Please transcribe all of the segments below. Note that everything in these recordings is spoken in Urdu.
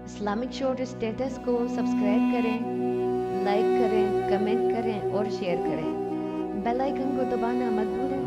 اسلامک شورٹ اسٹیٹس کو سبسکرائب کریں، لائک کریں، کمنٹ کریں اور شیئر کریں۔ بیل آئیکن کو دبانا مت بھولیں۔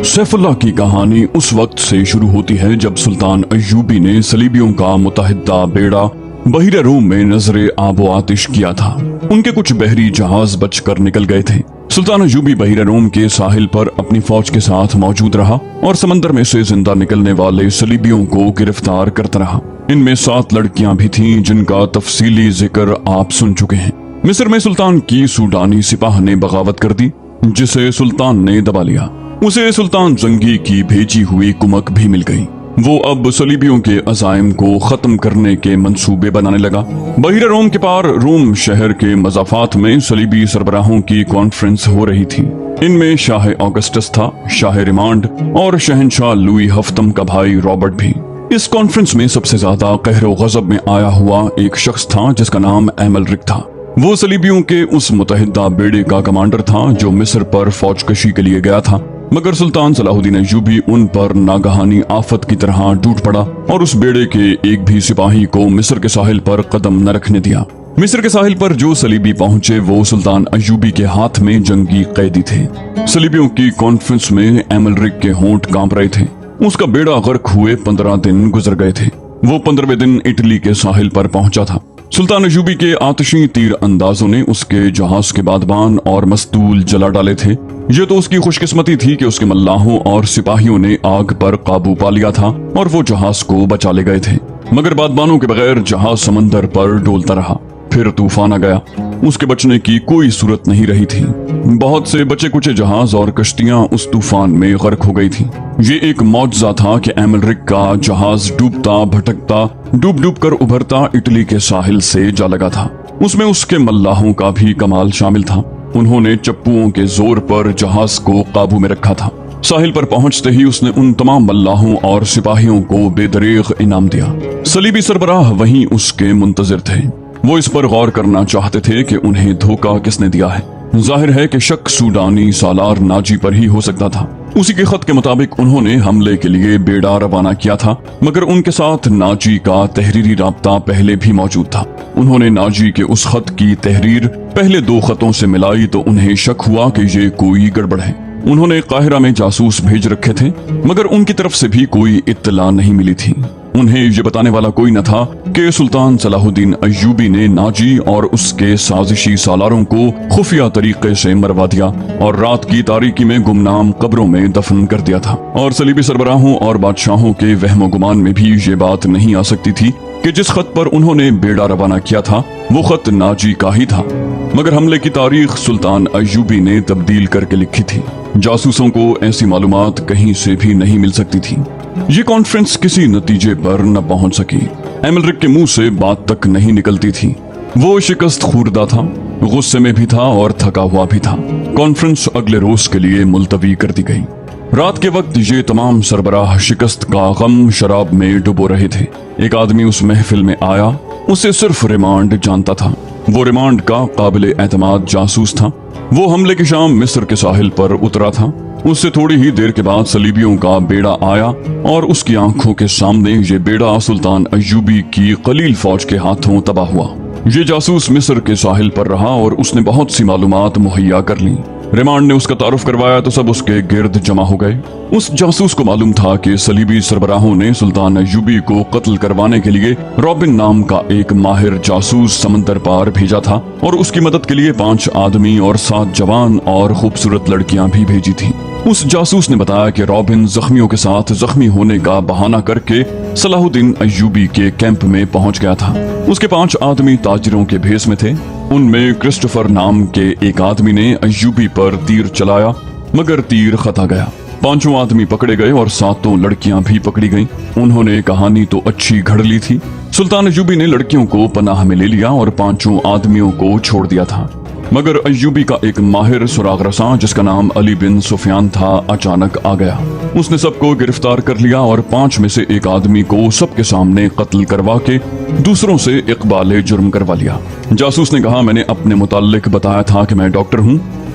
سیف اللہ کی کہانی اس وقت سے شروع ہوتی ہے جب سلطان ایوبی نے صلیبیوں کا متحدہ بیڑا بحیرہ روم میں نظر آب و آتش کیا تھا۔ ان کے کچھ بحری جہاز بچ کر نکل گئے تھے۔ سلطان ایوبی بحیرہ روم کے ساحل پر اپنی فوج کے ساتھ موجود رہا اور سمندر میں سے زندہ نکلنے والے صلیبیوں کو گرفتار کرتا رہا۔ ان میں 7 لڑکیاں بھی تھیں جن کا تفصیلی ذکر آپ سن چکے ہیں۔ مصر میں سلطان کی سوڈانی سپاہ نے بغاوت کر دی جسے سلطان نے دبا لیا۔ اسے سلطان زنگی کی بھیجی ہوئی کمک بھی مل گئی۔ وہ اب صلیبیوں کے عزائم کو ختم کرنے کے منصوبے بنانے لگا۔ بحیرہ روم کے پار روم شہر کے مضافات میں صلیبی سربراہوں کی کانفرنس ہو رہی تھی۔ ان میں شاہ آگسٹس تھا، شاہ ریمانڈ اور شہنشاہ لوئی ہفتم کا بھائی رابرٹ بھی۔ اس کانفرنس میں سب سے زیادہ قہر و غضب میں آیا ہوا ایک شخص تھا جس کا نام ایملرک تھا۔ وہ صلیبیوں کے اس متحدہ بیڑے کا کمانڈر تھا جو مصر پر فوج کشی کے لیے گیا تھا، مگر سلطان صلاح الدین ایوبی ان پر ناگہانی آفت کی طرح ٹوٹ پڑا اور اس بیڑے کے ایک بھی سپاہی کو مصر کے ساحل پر قدم نہ رکھنے دیا۔ مصر کے ساحل پر جو صلیبی پہنچے وہ سلطان ایوبی کے ہاتھ میں جنگی قیدی تھے۔ صلیبیوں کی کانفرنس میں ایملرک کے ہونٹ کانپ رہے تھے۔ اس کا بیڑا غرق ہوئے 15 دن گزر گئے تھے۔ وہ 15ویں دن اٹلی کے ساحل پر پہنچا تھا۔ سلطان ایوبی کے آتشی تیر اندازوں نے اس کے جہاز کے بادبان اور مستول جلا ڈالے تھے۔ یہ تو اس کی خوش قسمتی تھی کہ اس کے ملاحوں اور سپاہیوں نے آگ پر قابو پا لیا تھا اور وہ جہاز کو بچا لے گئے تھے، مگر بادبانوں کے بغیر جہاز سمندر پر ڈولتا رہا۔ پھر طوفان آ گیا۔ اس کے بچنے کی کوئی صورت نہیں رہی تھی۔ بہت سے بچے کچے جہاز اور کشتیاں اس طوفان میں غرق ہو گئی تھیں۔ یہ ایک معجزہ تھا کہ ایملرک کا جہاز ڈوبتا بھٹکتا ڈوب کر ابھرتا اٹلی کے ساحل سے جا لگا تھا۔ اس میں اس کے ملاحوں کا بھی کمال شامل تھا۔ انہوں نے چپوؤں کے زور پر جہاز کو قابو میں رکھا تھا۔ ساحل پر پہنچتے ہی اس نے ان تمام ملاحوں اور سپاہیوں کو بے دریغ انعام دیا۔ صلیبی سربراہ وہیں اس کے منتظر تھے۔ وہ اس پر غور کرنا چاہتے تھے کہ انہیں دھوکہ کس نے دیا ہے۔ ظاہر ہے کہ شک سوڈانی سالار ناجی پر ہی ہو سکتا تھا۔ اسی کے خط کے مطابق انہوں نے حملے کے لیے بیڑا روانہ کیا تھا، مگر ان کے ساتھ ناجی کا تحریری رابطہ پہلے بھی موجود تھا۔ انہوں نے ناجی کے اس خط کی تحریر پہلے 2 خطوں سے ملائی تو انہیں شک ہوا کہ یہ کوئی گڑبڑ ہے۔ انہوں نے قاہرہ میں جاسوس بھیج رکھے تھے، مگر ان کی طرف سے بھی کوئی اطلاع نہیں ملی تھی۔ انہیں یہ بتانے والا کوئی نہ تھا کہ سلطان صلاح الدین ایوبی نے ناجی اور اس کے سازشی سالاروں کو خفیہ طریقے سے مروا دیا اور رات کی تاریکی میں گمنام قبروں میں دفن کر دیا تھا۔ اور صلیبی سربراہوں اور بادشاہوں کے وہم و گمان میں بھی یہ بات نہیں آ سکتی تھی کہ جس خط پر انہوں نے بیڑا روانہ کیا تھا وہ خط ناجی کا ہی تھا، مگر حملے کی تاریخ سلطان ایوبی نے تبدیل کر کے لکھی تھی۔ جاسوسوں کو ایسی معلومات کہیں سے بھی نہیں مل سکتی تھی۔ یہ کانفرنس کسی نتیجے پر نہ پہنچ سکی۔ ایملرک کے منہ سے بات تک نہیں نکلتی تھی۔ وہ شکست خوردہ تھا، غصے میں بھی تھا اور تھکا ہوا بھی تھا۔ کانفرنس اگلے روز کے لیے ملتوی کر دی گئی۔ رات کے وقت یہ تمام سربراہ شکست کا غم شراب میں ڈبو رہے تھے۔ ایک آدمی اس محفل میں آیا، اسے صرف ریمانڈ جانتا تھا۔ وہ ریمانڈ کا قابل اعتماد جاسوس تھا۔ وہ حملے کی شام مصر کے ساحل پر اترا تھا۔ اس سے تھوڑی ہی دیر کے بعد صلیبیوں کا بیڑا آیا اور اس کی آنکھوں کے سامنے یہ بیڑا سلطان ایوبی کی قلیل فوج کے ہاتھوں تباہ ہوا۔ یہ جاسوس مصر کے ساحل پر رہا اور اس نے بہت سی معلومات مہیا کر لیں۔ ریمانڈ نے اس کا تعارف کروایا تو سب اس کے گرد جمع ہو گئے۔ اس جاسوس کو معلوم تھا کہ صلیبی سربراہوں نے سلطان ایوبی کو قتل کروانے کے لیے رابن نام کا ایک ماہر جاسوس سمندر پار بھیجا تھا اور اس کی مدد کے لیے 5 آدمی اور 7 جوان اور خوبصورت لڑکیاں بھی بھیجی تھیں۔ اس جاسوس نے بتایا کہ رابن زخمیوں کے ساتھ زخمی ہونے کا بہانہ کر کے صلاح الدین ایوبی کے کیمپ میں پہنچ گیا تھا۔ اس کے 5 آدمی تاجروں کے بھیس میں تھے۔ ان میں کرسٹوفر نام کے ایک آدمی نے ایوبی پر تیر چلایا، مگر تیر خطا گیا۔ 5 آدمی پکڑے گئے اور 7 لڑکیاں بھی پکڑی گئیں۔ انہوں نے کہانی تو اچھی گھڑ لی تھی۔ سلطان ایوبی نے لڑکیوں کو پناہ میں لے لیا اور 5 آدمیوں کو چھوڑ دیا تھا، مگر ایوبی کا ایک ماہر سراغ رساں جس کا نام علی بن سفیان تھا اچانک آ گیا۔ اس نے سب کو گرفتار کر لیا اور 5 میں سے ایک آدمی کو سب کے سامنے قتل کروا کے دوسروں سے اقبال جرم کروا لیا۔ جاسوس نے کہا، میں نے اپنے متعلق بتایا تھا کہ میں ڈاکٹر ہوں،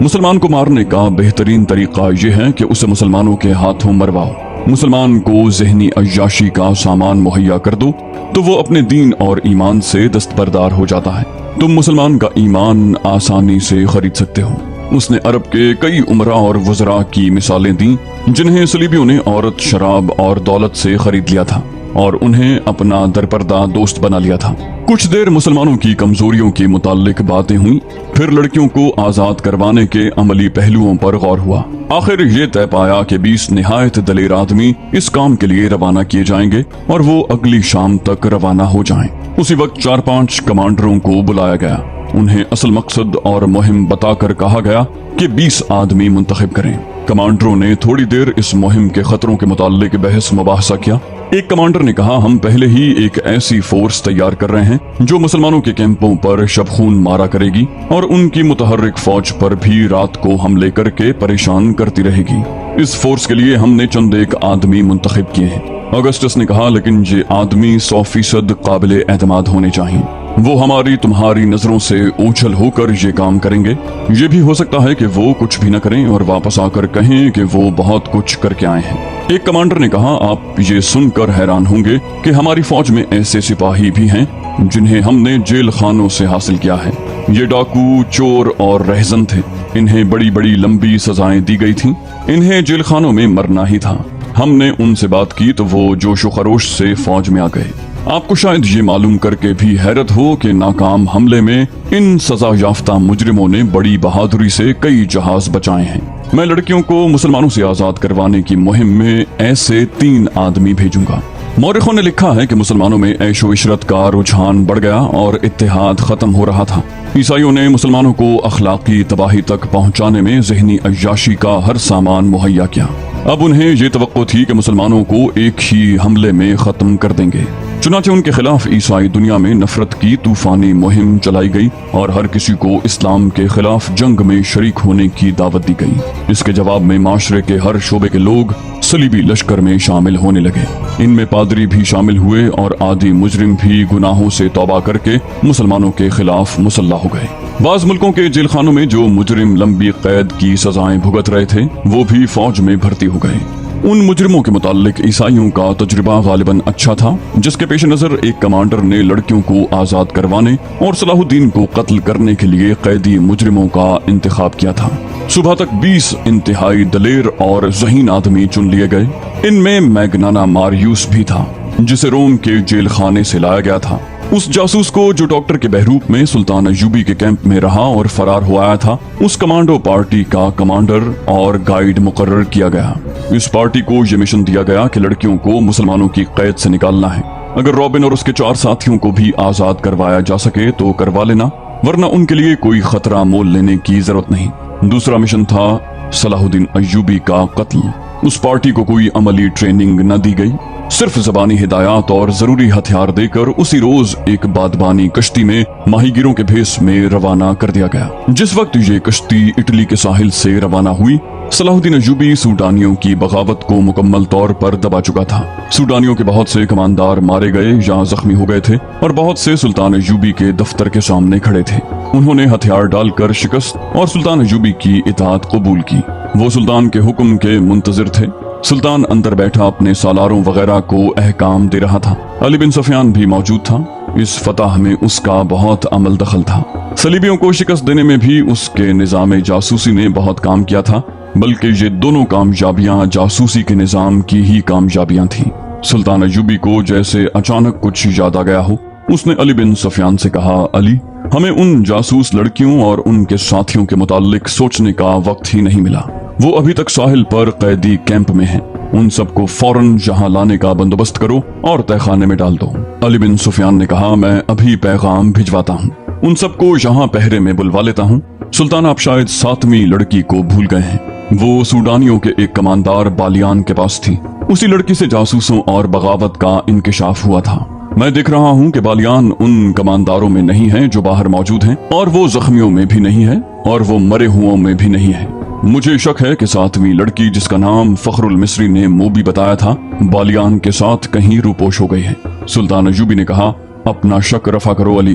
مسلمان کو مارنے کا بہترین طریقہ یہ ہے کہ اسے مسلمانوں کے ہاتھوں مرواؤ۔ مسلمان کو ذہنی عیاشی کا سامان مہیا کر دو تو وہ اپنے دین اور ایمان سے دستبردار ہو جاتا ہے۔ تم مسلمان کا ایمان آسانی سے خرید سکتے ہو۔ اس نے عرب کے کئی امراء اور وزراء کی مثالیں دیں جنہیں صلیبیوں نے عورت، شراب اور دولت سے خرید لیا تھا اور انہیں اپنا درپردہ دوست بنا لیا تھا۔ کچھ دیر مسلمانوں کی کمزوریوں کے متعلق باتیں ہوئیں، پھر لڑکیوں کو آزاد کروانے کے عملی پہلوؤں پر غور ہوا۔ آخر یہ طے پایا کہ 20 نہایت دلیر آدمی اس کام کے لیے روانہ کیے جائیں گے اور وہ اگلی شام تک روانہ ہو جائیں۔ اسی وقت 4-5 کمانڈروں کو بلایا گیا۔ انہیں اصل مقصد اور مہم بتا کر کہا گیا کہ 20 آدمی منتخب کریں۔ کمانڈروں نے تھوڑی دیر اس مہم کے خطروں کے متعلق بحث مباحثہ کیا۔ ایک کمانڈر نے کہا، ہم پہلے ہی ایک ایسی فورس تیار کر رہے ہیں جو مسلمانوں کے کیمپوں پر شب خون مارا کرے گی اور ان کی متحرک فوج پر بھی رات کو حملے کر کے پریشان کرتی رہے گی۔ اس فورس کے لیے ہم نے چند ایک آدمی منتخب کیے ہیں۔ اگسٹس نے کہا، لیکن یہ آدمی 100% قابل اعتماد ہونے چاہیے۔ وہ ہماری تمہاری نظروں سے اوچھل ہو کر یہ کام کریں گے۔ یہ بھی ہو سکتا ہے کہ وہ کچھ بھی نہ کریں اور واپس آ کر کہیں کہ وہ بہت کچھ کر کے آئے ہیں۔ ایک کمانڈر نے کہا، آپ یہ سن کر حیران ہوں گے کہ ہماری فوج میں ایسے سپاہی بھی ہیں جنہیں ہم نے جیل خانوں سے حاصل کیا ہے۔ یہ ڈاکو، چور اور رہزن تھے۔ انہیں بڑی بڑی لمبی سزائیں دی گئی تھیں۔ انہیں جیل خانوں میں مرنا ہی تھا۔ ہم نے ان سے بات کی تو وہ جوش و خروش سے فوج میں آ گئے۔ آپ کو شاید یہ معلوم کر کے بھی حیرت ہو کہ ناکام حملے میں ان سزا یافتہ مجرموں نے بڑی بہادری سے کئی جہاز بچائے ہیں۔ میں لڑکیوں کو مسلمانوں سے آزاد کروانے کی مہم میں ایسے 3 آدمی بھیجوں گا۔ مورخوں نے لکھا ہے کہ مسلمانوں میں عیش و عشرت کا رجحان بڑھ گیا اور اتحاد ختم ہو رہا تھا۔ عیسائیوں نے مسلمانوں کو اخلاقی تباہی تک پہنچانے میں ذہنی عیاشی کا ہر سامان مہیا کیا۔ اب انہیں یہ توقع تھی کہ مسلمانوں کو ایک ہی حملے میں ختم کر دیں گے۔ چنانچہ ان کے خلاف عیسائی دنیا میں نفرت کی طوفانی مہم چلائی گئی اور ہر کسی کو اسلام کے خلاف جنگ میں شریک ہونے کی دعوت دی گئی۔ اس کے جواب میں معاشرے کے ہر شعبے کے لوگ صلیبی لشکر میں شامل ہونے لگے۔ ان میں پادری بھی شامل ہوئے اور عادی مجرم بھی گناہوں سے توبہ کر کے مسلمانوں کے خلاف مسلح ہو گئے۔ بعض ملکوں کے جیل خانوں میں جو مجرم لمبی قید کی سزائیں بھگت رہے تھے وہ بھی فوج میں بھرتی ہو گئے۔ ان مجرموں کے متعلق عیسائیوں کا تجربہ غالباً اچھا تھا، جس کے پیش نظر ایک کمانڈر نے لڑکیوں کو آزاد کروانے اور صلاح الدین کو قتل کرنے کے لیے قیدی مجرموں کا انتخاب کیا تھا۔ صبح تک 20 انتہائی دلیر اور ذہین آدمی چن لیے گئے۔ ان میں میگنانا ماریوس بھی تھا، جسے روم کے جیل خانے سے لایا گیا تھا۔ اس جاسوس کو جو ڈاکٹر کے بہروپ میں سلطان ایوبی کے کیمپ میں رہا اور فرار ہو آیا تھا، اس کمانڈو پارٹی کا کمانڈر اور گائیڈ مقرر کیا گیا۔ اس پارٹی کو یہ مشن دیا گیا کہ لڑکیوں کو مسلمانوں کی قید سے نکالنا ہے۔ اگر رابن اور اس کے 4 ساتھیوں کو بھی آزاد کروایا جا سکے تو کروا لینا، ورنہ ان کے لیے کوئی خطرہ مول لینے کی ضرورت نہیں۔ دوسرا مشن تھا صلاح الدین ایوبی کا قتل۔ اس پارٹی کو کوئی عملی ٹریننگ نہ دی گئی، صرف زبانی ہدایات اور ضروری ہتھیار دے کر اسی روز ایک بادبانی کشتی میں ماہی گیروں کے بھیس میں روانہ کر دیا گیا۔ جس وقت یہ کشتی اٹلی کے ساحل سے روانہ ہوئی، صلاح الدین ایوبی سوڈانیوں کی بغاوت کو مکمل طور پر دبا چکا تھا۔ سوڈانیوں کے بہت سے کماندار مارے گئے یا زخمی ہو گئے تھے اور بہت سے سلطان ایوبی کے دفتر کے سامنے کھڑے تھے۔ انہوں نے ہتھیار ڈال کر شکست اور سلطان ایوبی کی اطاعت قبول کی۔ وہ سلطان کے حکم کے منتظر تھے۔ سلطان اندر بیٹھا اپنے سالاروں وغیرہ کو احکام دے رہا تھا۔ علی بن سفیان بھی موجود تھا۔ اس فتح میں اس کا بہت عمل دخل تھا۔ صلیبیوں کو شکست دینے میں بھی اس کے نظام جاسوسی نے بہت کام کیا تھا، بلکہ یہ دونوں کامیابیاں جاسوسی کے نظام کی ہی کامیابیاں تھیں۔ سلطان ایوبی کو جیسے اچانک کچھ یاد آ گیا ہو، اس نے علی بن سفیان سے کہا، علی، ہمیں ان جاسوس لڑکیوں اور ان کے ساتھیوں کے متعلق سوچنے کا وقت ہی نہیں ملا۔ وہ ابھی تک ساحل پر قیدی کیمپ میں ہیں۔ ان سب کو فوراً یہاں لانے کا بندوبست کرو اور تہہ خانے میں ڈال دو۔ علی بن سفیان نے کہا، میں ابھی پیغام بھجواتا ہوں۔ ان سب کو یہاں پہرے میں بلوا لیتا ہوں۔ سلطان، آپ شاید 7ویں لڑکی کو بھول گئے ہیں۔ وہ سوڈانیوں کے ایک کماندار بالیان کے پاس تھی۔ اسی لڑکی سے جاسوسوں اور بغاوت کا انکشاف ہوا تھا۔ میں دیکھ رہا ہوں کہ بالیان ان کمانداروں میں نہیں ہے جو باہر موجود ہیں، اور وہ زخمیوں میں بھی نہیں ہے، اور وہ مرے ہوں میں بھی نہیں ہے۔ مجھے شک ہے کہ 7ویں لڑکی، جس کا نام فخر المصری نے موبی بتایا تھا، بالیان کے ساتھ کہیں روپوش ہو گئی ہے۔ سلطان ایوبی نے کہا، اپنا شک رفع کرو علی،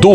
2